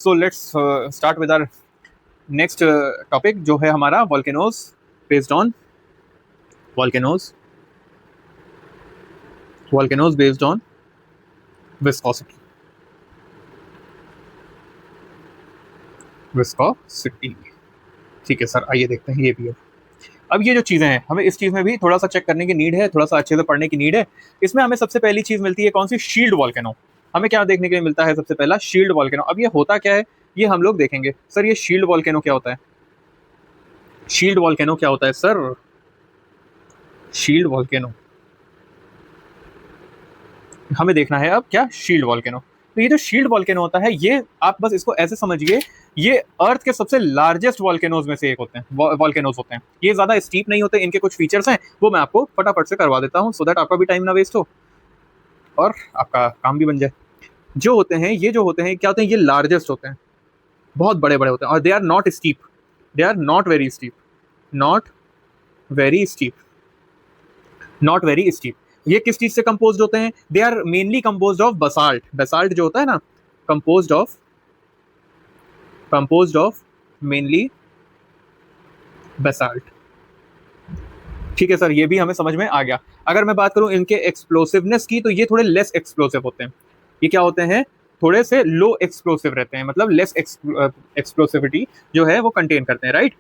So let's start with our next topic जो है हमारा volcanoes based on volcanoes based on viscosity. ठीक है सर, आइए देखते हैं ये भी है। अब ये जो चीज़ें हैं हमें इस चीज़ में भी थोड़ा सा चेक करने की नीड है, थोड़ा सा अच्छे से पढ़ने की नीड है। इसमें हमें सबसे पहली चीज़ मिलती है कौन सी? Shield volcano. हमें क्या देखने के लिए मिलता है? सबसे पहला शील्ड वॉल्केनो। अब ये होता क्या है ये हम लोग देखेंगे। सर ये शील्ड वॉल्केनो क्या होता है? शील्ड वॉल्केनो क्या होता है सर? शील्ड वॉल्केनो हमें देखना है अब क्या शील्ड वॉल्केनो। तो ये जो शील्ड वॉल्केनो होता है ये आप बस इसको ऐसे समझिए, ये अर्थ के सबसे लार्जेस्ट वॉल्केनोज में से एक होते हैं, वॉल्केनोज होते हैं। ये ज्यादा स्टीप नहीं होते, इनके कुछ फीचर्स हैं वो मैं आपको फटाफट से करवा देता हूँ, सो दैट आपका भी टाइम ना वेस्ट हो और आपका काम भी बन जाए। जो होते हैं ये जो होते हैं क्या होते हैं? ये लार्जेस्ट होते हैं, बहुत बड़े बड़े होते हैं और they are not steep, they are not very steep, not very steep, not very steep. ये किस चीज से कंपोज होते हैं? They are mainly compose of basalt. Basalt जो होता है ना, कंपोज ऑफ मेनली बसाल्ट। ठीक है सर, ये भी हमें समझ में आ गया। अगर मैं बात करूं इनके एक्सप्लोसिवनेस की तो ये थोड़े लेस एक्सप्लोसिव होते हैं। ये क्या होते हैं? थोड़े से लो एक्सप्लोसिव रहते हैं, मतलब लेस एक्सप्लोसिविटी जो है वो कंटेन करते हैं, राइट।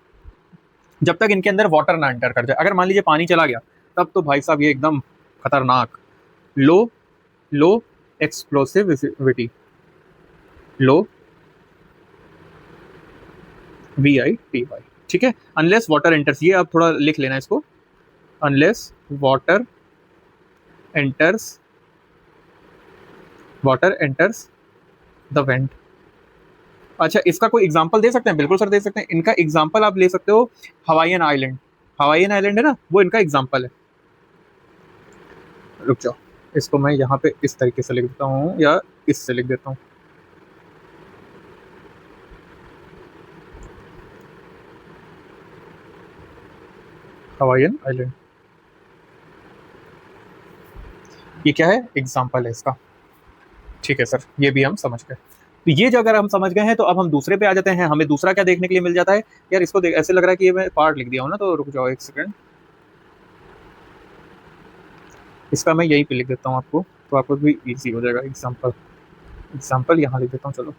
जब तक इनके अंदर वाटर ना एंटर कर जाए। अगर मान लीजिए पानी चला गया तब तो भाई साहब ये एकदम खतरनाक। लो लो एक्सप्लोसिविटी, लो VITY। ठीक है, अनलेस वाटर एंटर्स, ये आप थोड़ा लिख लेना इसको, unless enters water enters the went. अच्छा, इसका कोई एग्जांपल दे सकते हैं? बिल्कुल सर दे सकते हैं। इनका एग्जांपल आप ले सकते हो हवाईयन आइलैंड। हवाईयन आइलैंड है ना, वो इनका एग्जांपल है। रुक जाओ, इसको मैं यहाँ पे इस तरीके से लिख देता हूँ या इससे लिख देता हूँ। हवाईयन आइलैंड, ये क्या है? एग्जांपल है इसका। ठीक है सर, ये भी हम समझ गए। तो ये जो अगर हम समझ गए हैं तो अब हम दूसरे पे आ जाते हैं। हमें दूसरा क्या देखने के लिए मिल जाता है? यार इसको ऐसे लग रहा है कि ये मैं पार्ट लिख दिया हूँ ना, तो रुक जाओ एक सेकंड, इसका मैं यहीं पे लिख देता हूँ आपको, तो आपको भी इजी हो जाएगा। एग्जाम्पल यहाँ लिख देता हूँ, चलो।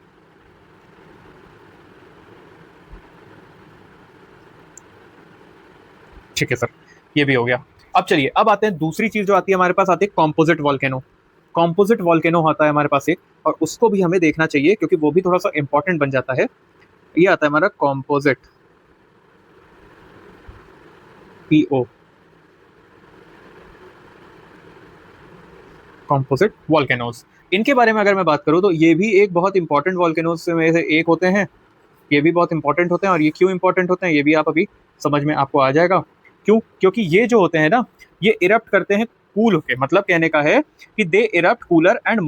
ठीक है सर, ये भी हो गया। अब चलिए, अब आते हैं दूसरी चीज जो आती है हमारे पास, आती है कॉम्पोजिट वॉल्केनो। कॉम्पोजिट वॉल्केनो आता है हमारे पास एक, और उसको भी हमें देखना चाहिए क्योंकि वो भी थोड़ा सा इंपॉर्टेंट बन जाता है। ये आता है हमारा कॉम्पोजिट, PO, कॉम्पोजिट वॉल्केनोज। इनके बारे में अगर मैं बात करूं तो ये भी एक बहुत इंपॉर्टेंट वॉल्केनोज में से एक होते हैं। ये भी बहुत इंपॉर्टेंट होते हैं, और ये क्यों इंपॉर्टेंट होते हैं ये भी आप अभी समझ में आपको आ जाएगा। क्यों? क्योंकि ये जो होते हैं ना, ये इरप्ट करते हैं कूल होके। मतलब कहने का है कि they erupt cooler and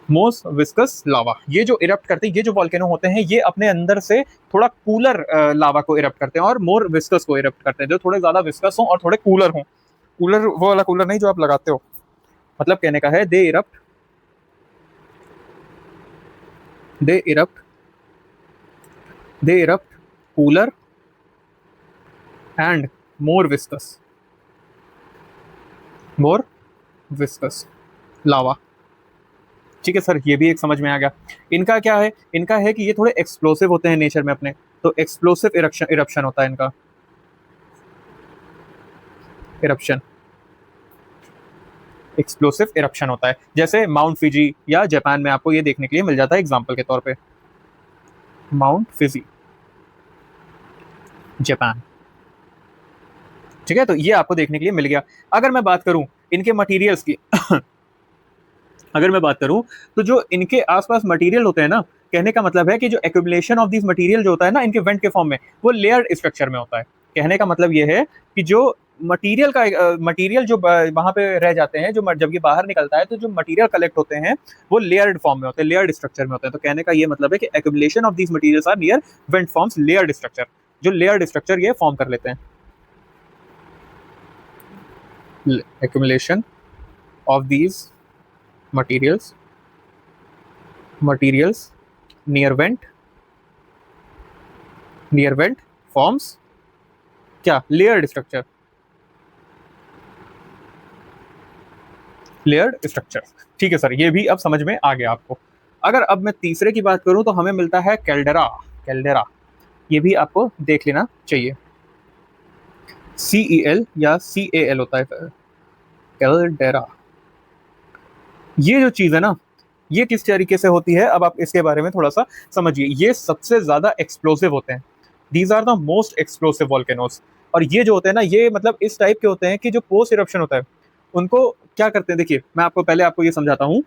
most viscous lava. ये जो इरप्ट करते हैं, ये जो वॉल्केनो होते हैं, ये अपने अंदर से थोड़ा कूलर लावा को इरप्ट करते हैं और मोर विस्कस को इरप्ट करते हैं, जो थोड़े ज्यादा विस्कस हो और थोड़े कूलर हो। कूलर वो वाला कूलर नहीं जो आप लगाते हो। मतलब कहने का है they erupt cooler and more viscous lava. ठीक है सर, ये भी एक समझ में आ गया। इनका क्या है? इनका है कि ये थोड़े एक्सप्लोसिव होते हैं नेचर में अपने, तो एक्सप्लोसिव इरप्शन होता है इनका। इरप्शन, एक्सप्लोसिव इरप्शन होता है, जैसे माउंट फिजी या जापान में आपको ये देखने के लिए मिल जाता है एग्जांपल के तौर पे। Mount Fiji, Japan. ठीक है, तो ये आपको देखने के लिए मिल गया। अगर मैं बात करूं इनके मटेरियल्स की अगर मैं बात करूं तो जो इनके आसपास मटेरियल होते हैं ना, कहने का मतलब है कि जो एक्यूमुलेशन ऑफ दिस मटेरियल जो होता है ना इनके वेंट के फॉर्म में, वो लेयर्ड स्ट्रक्चर में होता है। कहने का मतलब ये है कि जो मटेरियल जो वहां पे रह जाते हैं, जो जब ये बाहर निकलता है तो जो मटेरियल कलेक्ट होते हैं वो लेयर्ड फॉर्म में होते हैं, लेयर्ड स्ट्रक्चर में होते हैं। तो कहने का ये मतलब है कि accumulation of these materials are near vent forms layered structure. जो लेयर्ड स्ट्रक्चर ये फॉर्म कर लेते हैं। accumulation of these materials materials near vent forms क्या, लेयर्ड स्ट्रक्चर, लेयर्ड स्ट्रक्चर। ठीक है सर, ये भी अब समझ में आ गया आपको। अगर अब मैं तीसरे की बात करूं तो हमें मिलता है कैल्डेरा। कैल्डेरा ये भी आपको देख लेना चाहिए, CEL या CAL होता है कैल्डेरा। ये जो चीज़ है ना, ये किस तरीके से होती है, अब आप इसके बारे में थोड़ा सा समझिए। ये सबसे ज़्यादा एक्सप्लोसिव होते हैं, these are the most explosive volcanoes. और ये जो होते हैं ना, ये मतलब इस टाइप के होते हैं कि जो पोस्ट इरप्शन होता है उनको क्या करते हैं, देखिए मैं आपको पहले आपको ये समझाता हूँ।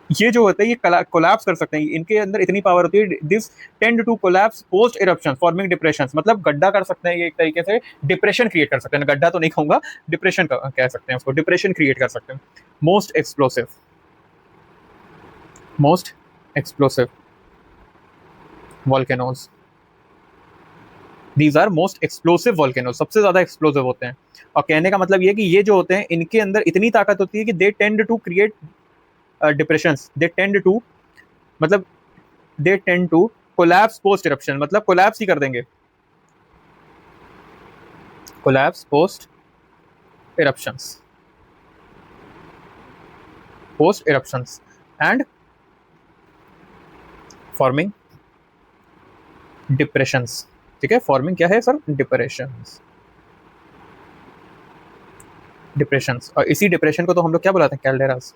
ये जो होते हैं ये कोलैप्स कर सकते हैं, इनके अंदर इतनी पावर होती है, this tend to collapse post eruption forming depression, मतलब गड्ढा कर सकते हैं ये, एक तरीके से डिप्रेशन क्रिएट कर सकते हैं। गड्ढा तो नहीं कहूंगा, डिप्रेशन कह सकते हैं उसको, डिप्रेशन क्रिएट कर सकते हैं। Most explosive, most explosive volcanoes, these are most explosive volcanoes, सबसे ज्यादा एक्सप्लोसिव होते हैं। और कहने का मतलब ये कि ये जो होते हैं इनके अंदर इतनी ताकत होती है कि they tend to create depressions, they tend to मतलब they tend to collapse post eruption, मतलब कोलैप्स ही कर देंगे, collapse post eruptions, post eruptions and forming depressions. ठीक है, फॉर्मिंग क्या है सर, डिप्रेशंस, डिप्रेशंस। और इसी डिप्रेशन को तो हम लोग क्या बुलाते हैं, कैल्डेरास,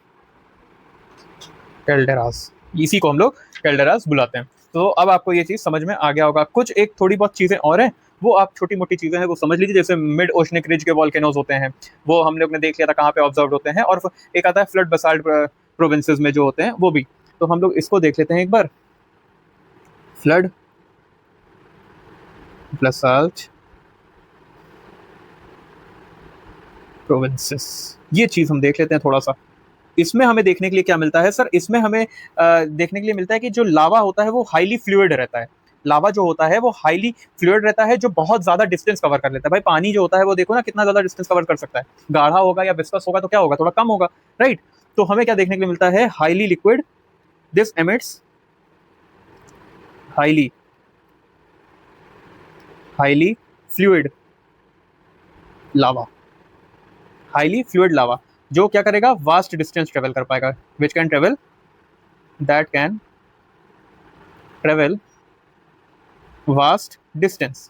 कैल्डेरास, इसी को हम लोग कैल्डेरास बुलाते हैं। तो अब आपको ये चीज़ समझ में आ गया होगा। कुछ एक थोड़ी बहुत चीज़ें और हैं, वो आप छोटी मोटी चीज़ें हैं वो समझ लीजिए। जैसे मिड ओशनिक रिज के वॉल्केनोज होते हैं, वो हम लोग ने देख लिया था कहाँ पे ऑब्जर्व होते हैं। और एक आता है फ्लड बसाल्ट प्रोविंसेस में जो होते हैं वो भी, तो हम लोग इसको देख लेते हैं एक बार। फ्लड बसाल्ट प्रोविंसेस, ये चीज़ हम देख लेते हैं थोड़ा सा। इसमें हमें देखने के लिए क्या मिलता है सर, इसमें हमें देखने के लिए मिलता है कि जो लावा होता है वो हाईली फ्लूइड रहता है। लावा जो होता है वो हाईली फ्लूइड रहता है, जो बहुत ज्यादा डिस्टेंस कवर कर लेता है। भाई पानी जो होता है वो देखो ना कितना ज्यादा डिस्टेंस कवर कर सकता है। गाढ़ा होगा या विस्कस होगा तो क्या होगा, थोड़ा कम होगा, राइट। तो हमें क्या देखने के लिए मिलता है, highly liquid, this emits highly highly fluid lava, highly fluid lava जो क्या करेगा, वास्ट डिस्टेंस ट्रेवल कर पाएगा, which can travel, that can travel vast distance.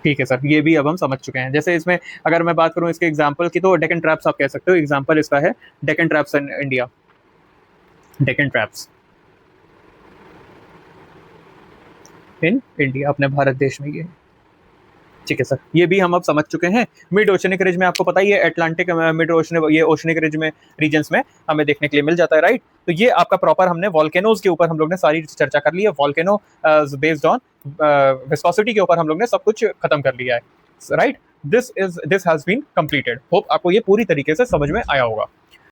ठीक है सर, ये भी अब हम समझ चुके हैं। जैसे इसमें अगर मैं बात करूं इसके एग्जांपल की, तो डेक्कन ट्रैप्स आप कह सकते हो, एग्जांपल इसका है Deccan traps in India, Deccan traps in India, अपने भारत देश में ये। ठीक है सर, ये भी हम अब समझ चुके हैं। मिड ओशनिक रिज में आपको पता ही है, अटलांटिक मिड ओशन, ये ओशनिक रिज में रीजन्स में हमें देखने के लिए मिल जाता है, राइट। तो ये आपका प्रॉपर हमने वॉल्केनोज के ऊपर हम लोग ने सारी चर्चा कर ली है। वॉल्केनो बेस्ड ऑन विस्कोसिटी के ऊपर हम लोग ने सब कुछ खत्म कर लिया है, right. This has been completed. Hope आपको ये पूरी तरीके से समझ में आया होगा।